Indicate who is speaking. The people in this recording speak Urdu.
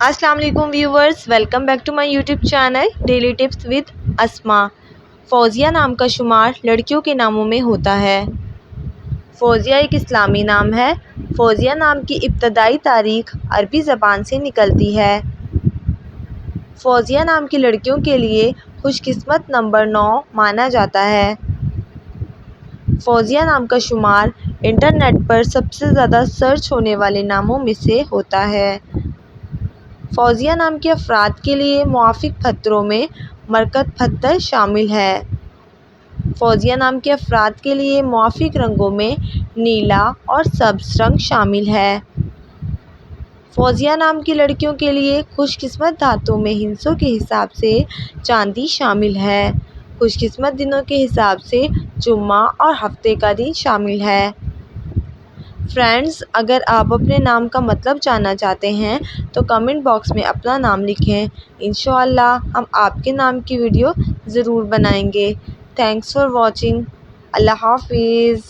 Speaker 1: السلام علیکم viewers, welcome back to my YouTube channel daily tips with Asma. Fouzia نام کا شمار لڑکیوں کے ناموں میں ہوتا ہے۔ فوزیہ ایک اسلامی نام ہے۔ فوزیہ نام کی ابتدائی تاریخ عربی زبان سے نکلتی ہے۔ فوزیہ نام کی لڑکیوں کے لیے خوش قسمت نمبر 9 مانا جاتا ہے۔ فوزیہ نام کا شمار انٹرنیٹ پر سب سے زیادہ سرچ ہونے والے ناموں میں سے ہوتا ہے۔ فوزیہ نام کے افراد کے لیے موافق پتھروں میں مرکت پتھر شامل ہے۔ فوزیہ نام کے افراد کے لیے موافق رنگوں میں نیلا اور سبز رنگ شامل ہے۔ فوزیہ نام کی لڑکیوں کے لیے خوش قسمت دھاتوں میں ہندسوں کے حساب سے چاندی شامل ہے۔ خوش قسمت دنوں کے حساب سے جمعہ اور ہفتے کا دن شامل ہے۔ فرینڈز، اگر آپ اپنے نام کا مطلب جاننا چاہتے ہیں تو کمنٹ باکس میں اپنا نام لکھیں۔ انشاءاللہ ہم آپ کے نام کی ویڈیو ضرور بنائیں گے۔ Thanks for watching. اللہ حافظ۔